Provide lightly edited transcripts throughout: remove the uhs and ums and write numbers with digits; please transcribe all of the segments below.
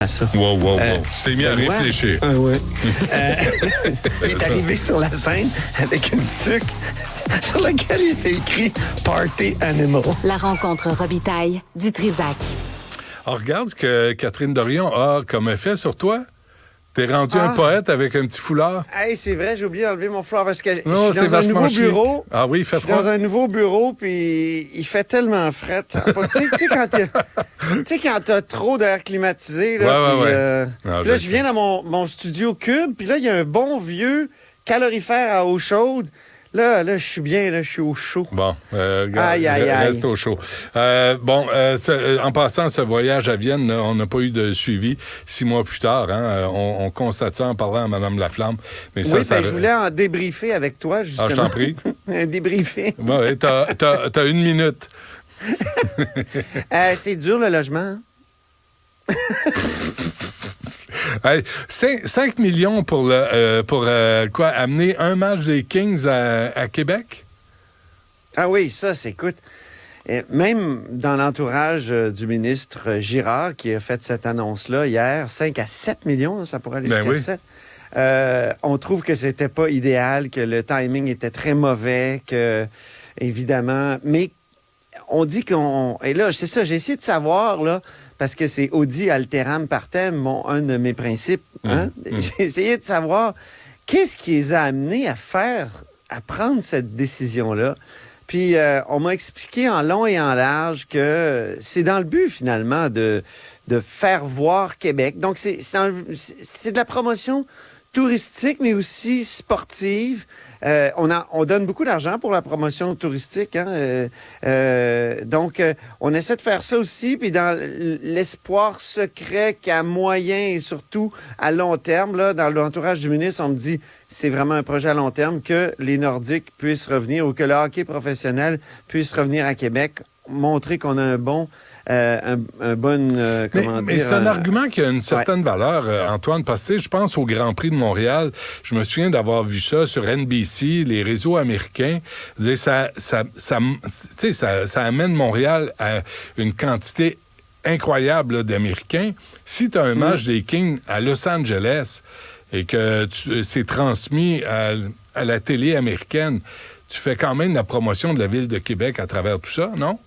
à ça. Wow. Tu t'es mis à réfléchir. Ouais. Il est arrivé sur la scène avec une tuque sur laquelle il était écrit « Party Animal ». La rencontre Robitaille du Trisac. Alors, regarde ce que Catherine Dorion a comme effet sur toi. T'es rendu un poète avec un petit foulard. Hey, c'est vrai, j'ai oublié d'enlever mon foulard parce que je Non, suis dans un nouveau chic. bureau. Ah oui, il fait Je suis dans froid. un nouveau bureau, puis il fait tellement fret. Tu sais, quand t'as trop d'air climatisé, là, Ouais. puis là, je viens dans mon studio Cube, puis là, il y a un bon vieux calorifère à eau chaude. Là, je suis bien, là, je suis au chaud. Bon, regarde, Aïe. reste au chaud. En passant, ce voyage à Vienne, là, on n'a pas eu de suivi 6 mois plus tard. Hein, on constate ça en parlant à Mme Laflamme. Mais ça, Oui, je voulais en débriefer avec toi, justement. Ah, je t'en prie. Un débriefer. Ouais, t'as 1 minute. C'est dur, le logement. Hey, 5 millions pour amener un match des Kings à Québec? Ah oui, ça, écoute, même dans l'entourage du ministre Girard, qui a fait cette annonce-là hier, 5 à 7 millions, ça pourrait aller jusqu'à 7. On trouve que c'était pas idéal, que le timing était très mauvais, que, évidemment, mais on dit et là, c'est ça, j'ai essayé de savoir, là, parce que c'est Audi alteram partem, un de mes principes. Hein? J'ai essayé de savoir qu'est-ce qui les a amenés à prendre cette décision-là. Puis on m'a expliqué en long et en large que c'est dans le but, finalement, de faire voir Québec. Donc, c'est de la promotion touristique, mais aussi sportive. On donne beaucoup d'argent pour la promotion touristique. Hein? Donc, on essaie de faire ça aussi, puis dans l'espoir secret qu'à moyen et surtout à long terme, là, dans l'entourage du ministre, on me dit c'est vraiment un projet à long terme que les Nordiques puissent revenir ou que le hockey professionnel puisse revenir à Québec, montrer qu'on a un bon... Mais c'est un argument qui a une certaine valeur, Antoine, parce que je pense au Grand Prix de Montréal. Je me souviens d'avoir vu ça sur NBC, les réseaux américains. Ça amène Montréal à une quantité incroyable là, d'Américains. Si tu as un match des Kings à Los Angeles et que c'est transmis à la télé américaine, tu fais quand même la promotion de la ville de Québec à travers tout ça, non?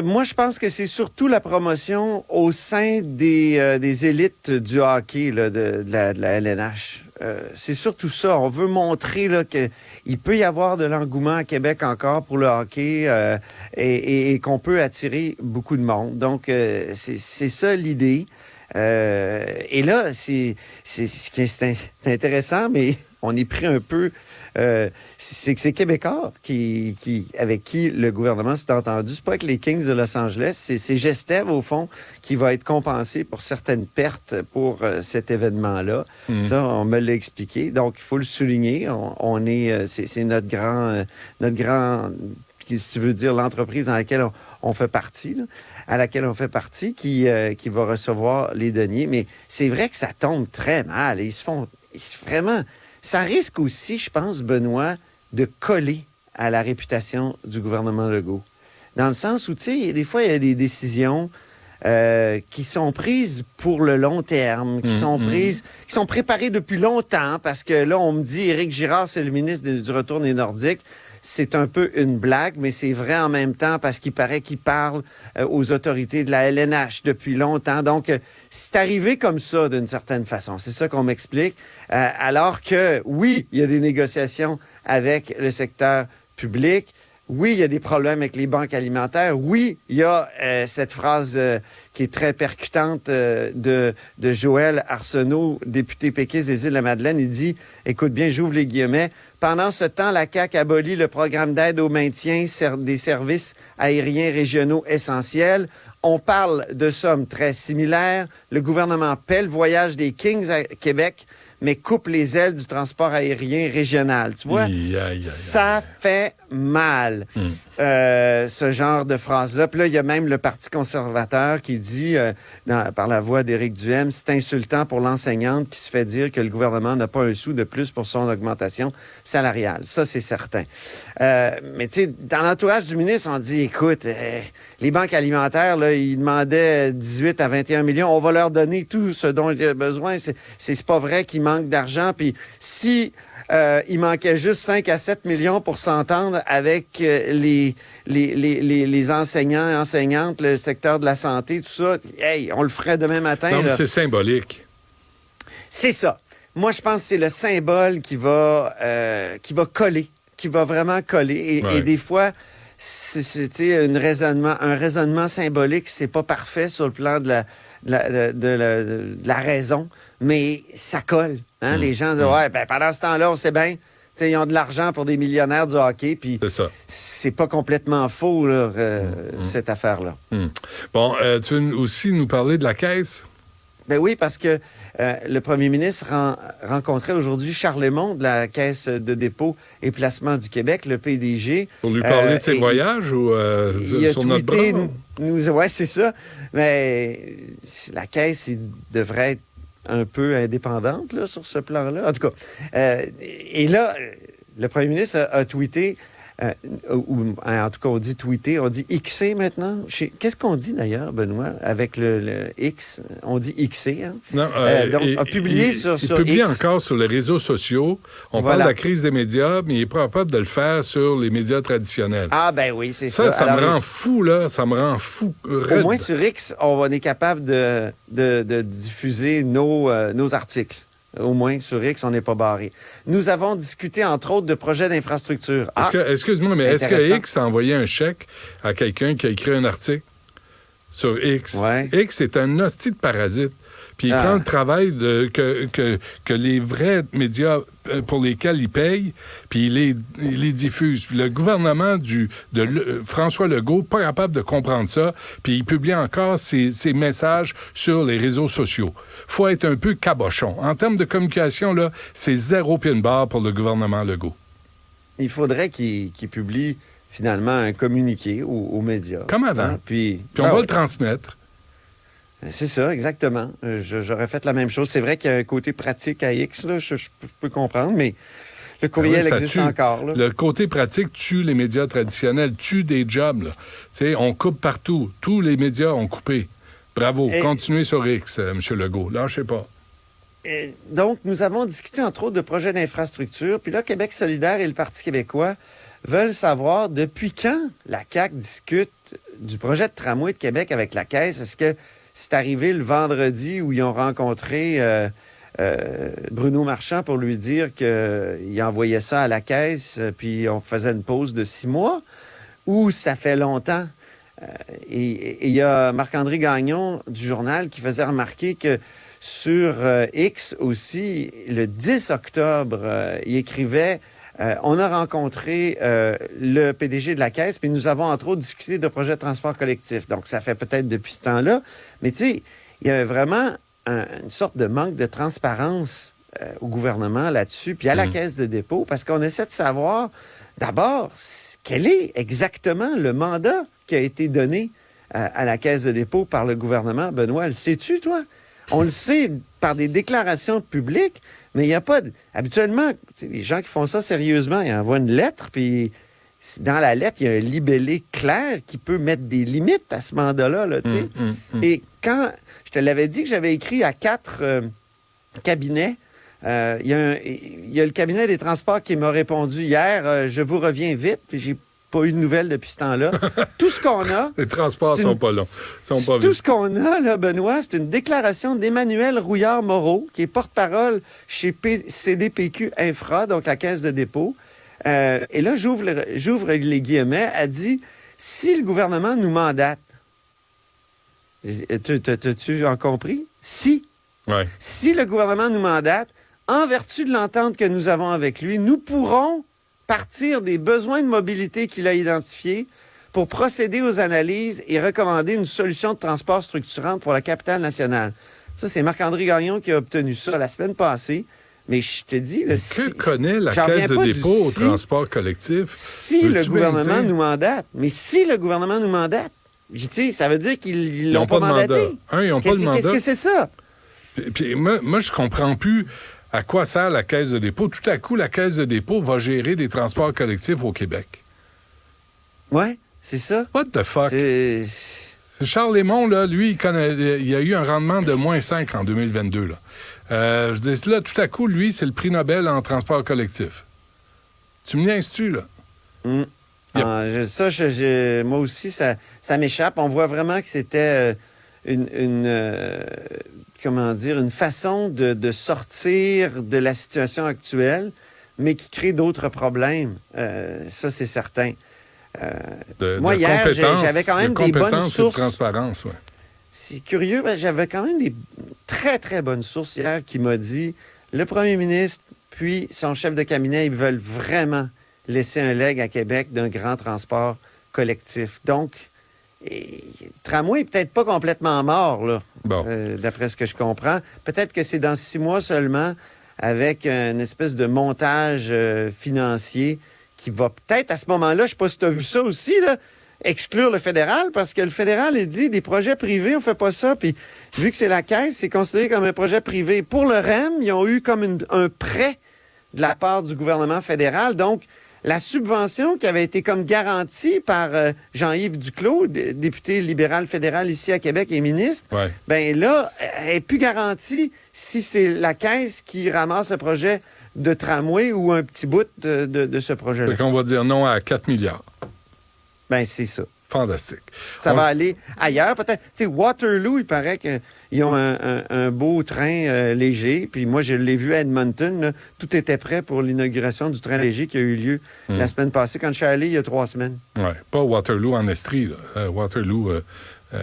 Moi, je pense que c'est surtout la promotion au sein des élites du hockey là, de la LNH. C'est surtout ça. On veut montrer là, qu'il peut y avoir de l'engouement à Québec encore pour le hockey et qu'on peut attirer beaucoup de monde. Donc, c'est ça l'idée. Et là, c'est intéressant, mais on est pris un peu... c'est que c'est Québécois avec qui le gouvernement s'est entendu. C'est pas avec les Kings de Los Angeles, c'est Gestev, au fond, qui va être compensé pour certaines pertes pour cet événement-là. Ça, on me l'a expliqué. Donc, il faut le souligner. C'est notre grand, si tu veux dire, l'entreprise dans laquelle on fait partie, là, à laquelle on fait partie, qui va recevoir les deniers. Mais c'est vrai que ça tombe très mal. Et vraiment... Ça risque aussi, je pense, Benoît, de coller à la réputation du gouvernement Legault. Dans le sens où, tu sais, des fois, il y a des décisions qui sont prises pour le long terme, qui sont préparées depuis longtemps, parce que là, on me dit, Éric Girard, c'est le ministre du Retour des Nordiques. C'est un peu une blague, mais c'est vrai en même temps parce qu'il paraît qu'il parle aux autorités de la LNH depuis longtemps. Donc, c'est arrivé comme ça d'une certaine façon. C'est ça qu'on m'explique. Alors que, oui, il y a des négociations avec le secteur public. Oui, il y a des problèmes avec les banques alimentaires. Oui, il y a cette phrase qui est très percutante de Joël Arsenault, député péquiste des Îles-de-la-Madeleine. Il dit, écoute bien, j'ouvre les guillemets, « Pendant ce temps, la CAQ abolit le programme d'aide au maintien des services aériens régionaux essentiels. On parle de sommes très similaires. Le gouvernement paie le voyage des Kings à Québec, mais coupe les ailes du transport aérien régional. » Tu vois, ça fait mal. ce genre de phrase-là. Puis là, il y a même le Parti conservateur qui dit, par la voix d'Éric Duhaime, c'est insultant pour l'enseignante qui se fait dire que le gouvernement n'a pas un sou de plus pour son augmentation salariale. Ça, c'est certain. Mais tu sais, dans l'entourage du ministre, on dit, écoute, les banques alimentaires, là, ils demandaient 18 à 21 millions. On va leur donner tout ce dont il y a besoin. C'est pas vrai qu'il manque d'argent. Puis si il manquait juste 5 à 7 millions pour s'entendre avec les enseignants et enseignantes, le secteur de la santé, tout ça, hey, on le ferait demain matin. Non, mais c'est symbolique. C'est ça. Moi, je pense que c'est le symbole qui va coller, qui va vraiment coller. Et des fois, c'est un raisonnement symbolique, c'est pas parfait sur le plan de la raison, mais ça colle. Hein? Les gens disent, pendant ce temps-là, on sait bien, ils ont de l'argent pour des millionnaires du hockey, puis c'est pas complètement faux, là, cette affaire-là. Bon, tu veux aussi nous parler de la Caisse? Ben oui, parce que le premier ministre rencontrait aujourd'hui Charles Lemond de la Caisse de dépôt et placement du Québec, le PDG. Pour lui parler de ses voyages ou sur notre bras? Oui, c'est ça. Mais la Caisse, il devrait être un peu indépendante là, sur ce plan-là. En tout cas, et là, le premier ministre a tweeté, ou en tout cas, on dit tweeter, on dit Xer maintenant. Qu'est-ce qu'on dit d'ailleurs, Benoît, avec le X? On dit Xer, hein? Non, donc, a publié sur X. Il publie encore sur les réseaux sociaux. On parle de la crise des médias, mais il n'est pas capable de le faire sur les médias traditionnels. Ah, ben oui, c'est ça. Ça me rend fou, là. Ça me rend fou. Au moins, sur X, on est capable de diffuser nos articles. Au moins, sur X, on n'est pas barré. Nous avons discuté, entre autres, de projets d'infrastructure. Excuse-moi, mais est-ce que X a envoyé un chèque à quelqu'un qui a écrit un article sur X? Ouais. X est un hostie de parasite. Puis il prend le travail que les vrais médias pour lesquels il paye, puis il les diffuse. Puis le gouvernement de François Legault, pas capable de comprendre ça, puis il publie encore ses messages sur les réseaux sociaux. Faut être un peu cabochon. En termes de communication, là, c'est 0 pied de barre pour le gouvernement Legault. Il faudrait qu'il publie finalement un communiqué aux médias. Comme avant. Hein? Puis on va le transmettre. C'est ça, exactement. J'aurais fait la même chose. C'est vrai qu'il y a un côté pratique à X, là, je peux comprendre, mais le courriel existe encore. Là. Le côté pratique tue les médias traditionnels, tue des jobs. Là. On coupe partout. Tous les médias ont coupé. Bravo. Continuez sur X, M. Legault. Lâchez pas. Donc, nous avons discuté, entre autres, de projets d'infrastructure. Puis là, Québec solidaire et le Parti québécois veulent savoir depuis quand la CAQ discute du projet de tramway de Québec avec la Caisse. Est-ce que c'est arrivé le vendredi où ils ont rencontré Bruno Marchand pour lui dire qu'il envoyait ça à la Caisse, puis on faisait une pause de 6 mois, ou ça fait longtemps? Et il y a Marc-André Gagnon du Journal qui faisait remarquer que sur X aussi, le 10 octobre, il écrivait on a rencontré le PDG de la Caisse, puis nous avons entre autres discuté de projets de transport collectif. Donc, ça fait peut-être depuis ce temps-là. Mais tu sais, il y a vraiment une sorte de manque de transparence au gouvernement là-dessus, puis à la Caisse de dépôt, parce qu'on essaie de savoir, d'abord, quel est exactement le mandat qui a été donné à la Caisse de dépôt par le gouvernement. Benoît, le sais-tu, toi? On le sait par des déclarations publiques, mais il n'y a pas... Habituellement, les gens qui font ça sérieusement, ils envoient une lettre, puis dans la lettre, il y a un libellé clair qui peut mettre des limites à ce mandat-là. Là, Et quand je te l'avais dit que j'avais écrit à 4 cabinets, il y a le cabinet des transports qui m'a répondu hier, je vous reviens vite, puis j'ai pas eu de nouvelles depuis ce temps-là. Tout ce qu'on a... Les transports sont pas longs. Tout ce qu'on a, là, Benoît, c'est une déclaration d'Emmanuel Rouillard-Moreau, qui est porte-parole chez CDPQ Infra, donc la Caisse de dépôt. Et là, j'ouvre les guillemets, elle dit « Si le gouvernement nous mandate... » T'as-tu en compris? Si. Ouais. Si le gouvernement nous mandate, en vertu de l'entente que nous avons avec lui, nous pourrons partir des besoins de mobilité qu'il a identifiés pour procéder aux analyses et recommander une solution de transport structurante pour la capitale nationale. Ça, c'est Marc-André Gagnon qui a obtenu ça la semaine passée. Mais je te dis... Là, Que connaît la j'en Caisse de reviens pas dépôt du au si. transport collectif? Si Veux-tu le bien gouvernement me dire? nous mandate, mais si le gouvernement nous mandate, tu sais, ça veut dire qu'ils Ils l'ont n'ont pas pas de mandaté. mandat. Ils n'ont pas de mandat. Qu'est-ce que c'est ça? Puis moi, je comprends plus à quoi sert la Caisse de dépôt. Tout à coup, la Caisse de dépôt va gérer des transports collectifs au Québec. Ouais, c'est ça. What the fuck? C'est... Charles Lémon, là, lui, il a eu un rendement de -5 en 2022. Là. Je dis, là, tout à coup, lui, c'est le prix Nobel en transport collectif. Tu me niaises-tu, là? Yep. Moi aussi, ça m'échappe. On voit vraiment que c'était une façon de sortir de la situation actuelle, mais qui crée d'autres problèmes. Ça, c'est certain. Moi, hier, j'avais quand même des bonnes sources. De transparence, ouais. C'est curieux, j'avais quand même des très, très bonnes sources hier qui m'ont dit le premier ministre puis son chef de cabinet, ils veulent vraiment laisser un leg à Québec d'un grand transport collectif. Donc, le tramway n'est peut-être pas complètement mort, là, d'après ce que je comprends. Peut-être que c'est dans 6 mois seulement, avec une espèce de montage financier qui va peut-être, à ce moment-là, je ne sais pas si tu as vu ça aussi, là, exclure le fédéral, parce que le fédéral, il dit, des projets privés, on fait pas ça, puis vu que c'est la Caisse, c'est considéré comme un projet privé. Pour le REM, ils ont eu comme un prêt de la part du gouvernement fédéral, donc la subvention qui avait été comme garantie par Jean-Yves Duclos, député libéral fédéral ici à Québec et ministre, bien là, elle n'est plus garantie si c'est la Caisse qui ramasse le projet de tramway ou un petit bout de ce projet-là. Fait qu'on va dire non à 4 milliards. Ben c'est ça. Fantastique. Ça va aller ailleurs, peut-être. Tu sais, Waterloo, il paraît qu'ils ont un beau train léger. Puis moi, je l'ai vu à Edmonton. Là, tout était prêt pour l'inauguration du train léger qui a eu lieu la semaine passée, quand je suis allé il y a 3 semaines. Oui, pas Waterloo en Estrie. Waterloo...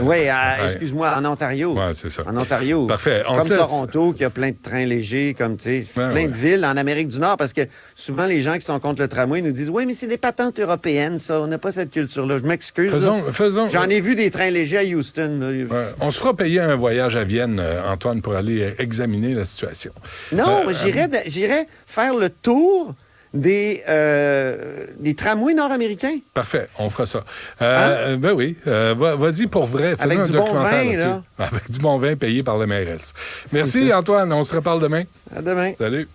oui, excuse-moi, en Ontario. Oui, c'est ça. En Ontario. Parfait. Comme Toronto, qui a plein de trains légers, comme, tu sais, plein de villes en Amérique du Nord, parce que souvent, les gens qui sont contre le tramway nous disent « Oui, mais c'est des patentes européennes, ça. On n'a pas cette culture-là. » Je m'excuse. Faisons... J'en ai vu des trains légers à Houston. Là. On se fera payer un voyage à Vienne, Antoine, pour aller examiner la situation. Non, j'irais faire le tour des tramways nord-américains. Parfait, on fera ça. Ben oui, vas-y pour vrai. Avec du bon vin, là. Avec du bon vin payé par la mairesse. Merci, Antoine. On se reparle demain. À demain. Salut.